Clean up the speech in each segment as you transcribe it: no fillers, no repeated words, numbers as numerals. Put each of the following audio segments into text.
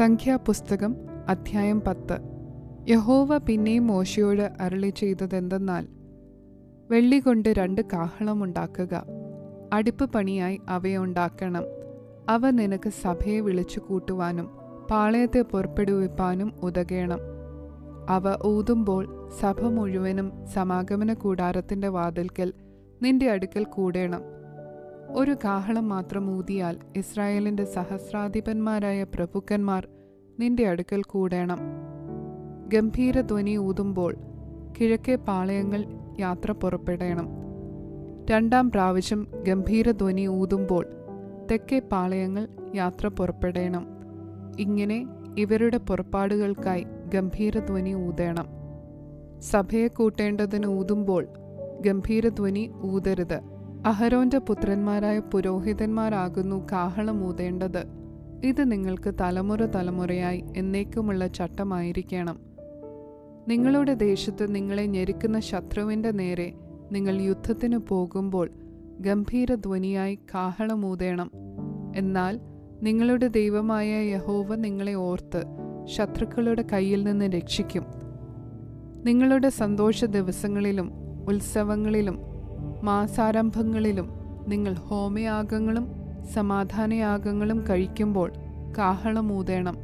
സംഖ്യാപുസ്തകം അധ്യായം 10. യഹോവ പിന്നെയും മോശെയോട് അരുളി ചെയ്തതെന്തെന്നാൽ, വെള്ളി കൊണ്ട് 2 കാഹളമുണ്ടാക്കുക, അടുപ്പ് പണിയായി അവയുണ്ടാക്കണം. അവ നിനക്ക് സഭയെ വിളിച്ചു കൂട്ടുവാനും പാളയത്തെ പുറപ്പെടുവിപ്പാനും ഉതകേണം. അവ ഊതുമ്പോൾ സഭ മുഴുവനും സമാഗമന കൂടാരത്തിന്റെ വാതിൽക്കൽ നിന്റെ അടുക്കൽ കൂടേണം. ഒരു കാഹളം മാത്രം ഊതിയാൽ ഇസ്രായേലിന്റെ സഹസ്രാധിപന്മാരായ പ്രഭുക്കന്മാർ നിന്റെ അടുക്കൽ കൂടേണം. ഗംഭീരധ്വനി ഊതുമ്പോൾ കിഴക്കേ പാളയങ്ങൾ യാത്ര പുറപ്പെടേണം. 2 പ്രാവശ്യം ഗംഭീരധ്വനി ഊതുമ്പോൾ തെക്കേ പാളയങ്ങൾ യാത്ര പുറപ്പെടേണം. ഇങ്ങനെ ഇവരുടെ പുറപ്പാടുകൾക്കായി ഗംഭീരധ്വനി ഊതേണം. സഭയെ കൂട്ടേണ്ടതിന് ഊതുമ്പോൾ ഗംഭീരധ്വനി ഊതരുത്. അഹരോന്റെ പുത്രന്മാരായ പുരോഹിതന്മാരാകുന്നു കാഹളം ഊതേണ്ടത്. ഇത് നിങ്ങൾക്ക് തലമുറ തലമുറയായി എന്നേക്കുമുള്ള ചട്ടമായിരിക്കണം. നിങ്ങളുടെ ദേശത്ത് നിങ്ങളെ ഞെരുക്കുന്ന ശത്രുവിന്റെ നേരെ നിങ്ങൾ യുദ്ധത്തിന് പോകുമ്പോൾ ഗംഭീരധ്വനിയായി കാഹളം ഊതേണം. എന്നാൽ നിങ്ങളുടെ ദൈവമായ യഹോവ നിങ്ങളെ ഓർത്ത് ശത്രുക്കളുടെ കയ്യിൽ നിന്ന് രക്ഷിക്കും. നിങ്ങളുടെ സന്തോഷ ദിവസങ്ങളിലും ഉത്സവങ്ങളിലും മാസാരംഭങ്ങളിലും നിങ്ങൾ ഹോമയാഗങ്ങളും സമാധാനയാഗങ്ങളും കഴിക്കുമ്പോൾ കാഹളം ഊതേണം.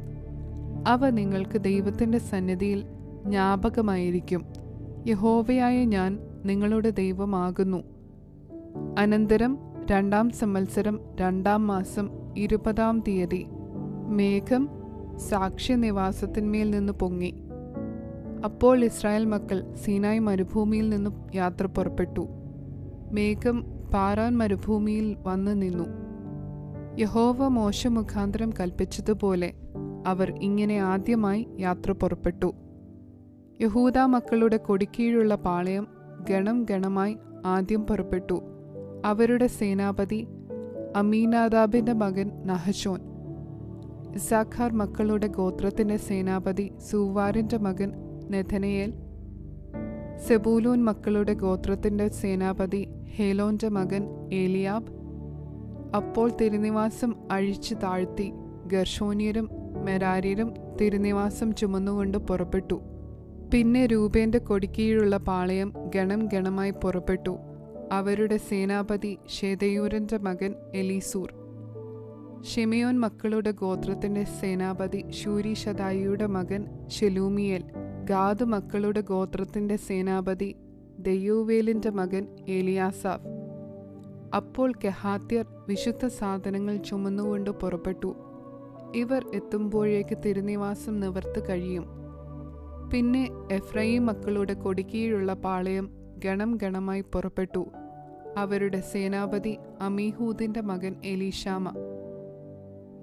അവ നിങ്ങൾക്ക് ദൈവത്തിന്റെ സന്നിധിയിൽ ജ്ഞാപകമായിരിക്കും. യഹോവയായ ഞാൻ നിങ്ങളുടെ ദൈവമാകുന്നു. അനന്തരം 2 സംവത്സരം 2 മാസം 20-ാം തീയതി മേഘം സാക്ഷ്യനിവാസത്തിന്മേൽ നിന്ന് പൊങ്ങി. അപ്പോൾ ഇസ്രായേൽ മക്കൾ സീനായ് മരുഭൂമിയിൽ നിന്നും യാത്ര പുറപ്പെട്ടു. മേഘം പാറാൻ മരുഭൂമിയിൽ വന്നു നിന്നു. യഹോവ മോശെ മുഖാന്തരം കൽപ്പിച്ചതുപോലെ അവർ ഇങ്ങനെ ആദ്യമായി യാത്ര പുറപ്പെട്ടു. യഹൂദാ മക്കളുടെ കൊടിക്കീഴുള്ള പാളയം ഗണം ഗണമായി ആദ്യം പുറപ്പെട്ടു. അവരുടെ സേനാപതി അമീനാദാബിന്റെ മകൻ നഹശോൻ. ഇസ്സാഖാർ മക്കളുടെ ഗോത്രത്തിന്റെ സേനാപതി സൂവാരിന്റെ മകൻ നെഥനയേൽ. സെബൂലൂൻ മക്കളുടെ ഗോത്രത്തിന്റെ സേനാപതി ഹേലോന്റെ മകൻ ഏലിയാബ്. അപ്പോൾ തിരുനിവാസം അഴിച്ചു താഴ്ത്തി ഗർഷോന്യരും മെരാര്യരും തിരുനിവാസം ചുമന്നുകൊണ്ട് പുറപ്പെട്ടു. പിന്നെ രൂബേന്റെ കൊടിക്കീഴുള്ള പാളയം ഗണം ഗണമായി പുറപ്പെട്ടു. അവരുടെ സേനാപതി ശേദയൂരിന്റെ മകൻ എലീസൂർ. ഷിമെയോൻ മക്കളുടെ ഗോത്രത്തിന്റെ സേനാപതി ശൂരിഷദായിയുടെ മകൻ ശെലൂമിയേൽ. ഗാദ് മക്കളുടെ ഗോത്രത്തിന്റെ സേനാപതി ദെയൂവേലിന്റെ മകൻ ഏലിയാസാഫ്. അപ്പോൾ കെഹാത്യർ വിശുദ്ധ സാധനങ്ങൾ ചുമന്നുകൊണ്ട് പുറപ്പെട്ടു. ഇവർ എത്തുമ്പോഴേക്ക് തിരുനിവാസം നിവർത്ത് കഴിയും. പിന്നെ എഫ്രയീം മക്കളുടെ കൊടിക്കീഴുള്ള പാളയം ഗണം ഗണമായി പുറപ്പെട്ടു. അവരുടെ സേനാപതി അമീഹൂദിന്റെ മകൻ എലീഷാമ.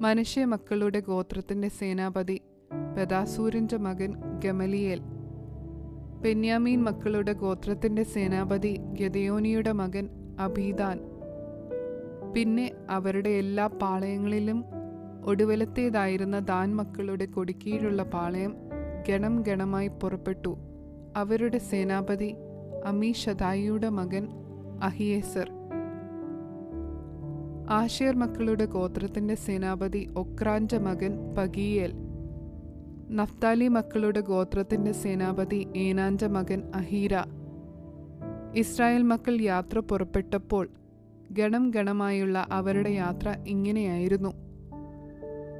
മനശ്ശെ മക്കളുടെ ഗോത്രത്തിന്റെ സേനാപതി പെദാസൂരിന്റെ മകൻ ഗമലിയേൽ. ബെന്യാമീൻ മക്കളുടെ ഗോത്രത്തിന്റെ സേനാപതി ഗെദയോനിയുടെ മകൻ അബീദാൻ. പിന്നെ അവരുടെ എല്ലാ പാളയങ്ങളിലും ഒടുവിലത്തേതായിരുന്ന ദാൻ മക്കളുടെ കൊടിക്കീഴുള്ള പാളയം ഗണം ഗണമായി പുറപ്പെട്ടു. അവരുടെ സേനാപതി അമീഷദായിയുടെ മകൻ അഹിയേസർ. ആശേർ മക്കളുടെ ഗോത്രത്തിന്റെ സേനാപതി ഒക്രാന്റെ മകൻ പഗീയേൽ. നഫ്താലി മക്കളുടെ ഗോത്രത്തിന്റെ സേനാപതി ഏനാന്റെ മകൻ അഹീര. ഇസ്രായേൽ മക്കൾ യാത്ര പുറപ്പെട്ടപ്പോൾ ഗണം ഗണമായുള്ള അവരുടെ യാത്ര ഇങ്ങനെയായിരുന്നു.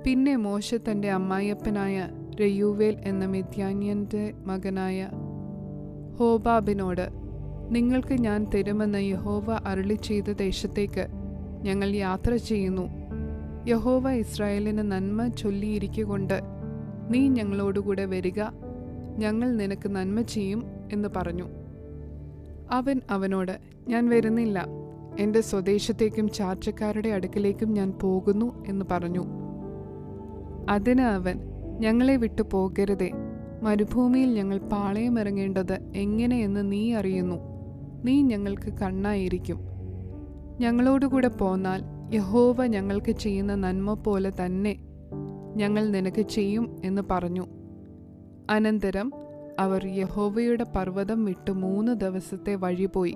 പിന്നെ മോശെ തന്റെ അമ്മായിയപ്പനായ രയൂവേൽ എന്ന മിദ്യാന്യന്റെ മകനായ ഹോബാബിനോട്, നിങ്ങൾക്ക് ഞാൻ തരുമെന്ന് യഹോവ അരുളി ചെയ്ത ദേശത്തേക്ക് ഞങ്ങൾ യാത്ര ചെയ്യുന്നു. യഹോവ ഇസ്രായേലിന് നന്മ ചൊല്ലിയിരിക്കൊണ്ട് നീ ഞങ്ങളോടുകൂടെ വരിക, ഞങ്ങൾ നിനക്ക് നന്മ ചെയ്യും എന്ന് പറഞ്ഞു. അവൻ അവനോട്, ഞാൻ വരുന്നില്ല, എൻ്റെ സ്വദേശത്തേക്കും ചാർച്ചക്കാരുടെ അടുക്കലേക്കും ഞാൻ പോകുന്നു എന്ന് പറഞ്ഞു. അതിന് അവൻ, ഞങ്ങളെ വിട്ടു പോകരുതേ, മരുഭൂമിയിൽ ഞങ്ങൾ പാളയമിറങ്ങേണ്ടത് എങ്ങനെയെന്ന് നീ അറിയുന്നു. നീ ഞങ്ങൾക്ക് കണ്ണായിരിക്കും. ഞങ്ങളോടുകൂടെ പോന്നാൽ യഹോവ ഞങ്ങൾക്ക് ചെയ്യുന്ന നന്മ പോലെ തന്നെ ഞങ്ങൾ നിനക്ക് ചെയ്യും എന്ന് പറഞ്ഞു. അനന്തരം അവർ യഹോവയുടെ പർവ്വതം വിട്ട് 3 ദിവസത്തെ വഴി പോയി.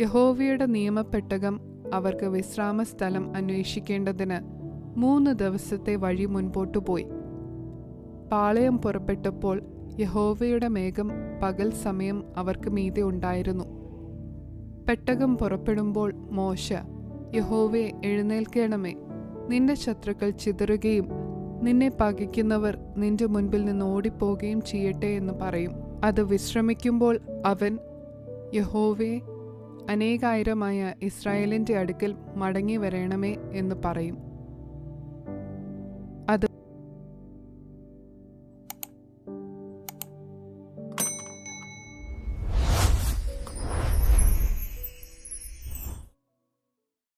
യഹോവയുടെ നിയമപ്പെട്ടകം അവർക്ക് വിശ്രാമസ്ഥലം അന്വേഷിക്കേണ്ടതിന് 3 ദിവസത്തെ വഴി മുൻപോട്ടു പോയി. പാളയം പുറപ്പെട്ടപ്പോൾ യഹോവയുടെ മേഘം പകൽ സമയം അവർക്ക് മീതെ ഉണ്ടായിരുന്നു. പെട്ടകം പുറപ്പെടുമ്പോൾ മോശ, യഹോവേ, എഴുന്നേൽക്കണമേ, നിന്റെ ശത്രുക്കൾ ചിതറുകയും നിന്നെ പകയ്ക്കുന്നവർ നിന്റെ മുൻപിൽ നിന്ന് ഓടിപ്പോകുകയും ചെയ്യട്ടെ എന്ന് പറയും. അത് വിശ്രമിക്കുമ്പോൾ അവൻ, യഹോവേ, അനേകായിരമായ ഇസ്രായേലിന്റെ അടുക്കൽ മടങ്ങി വരണമേ എന്ന് പറയും.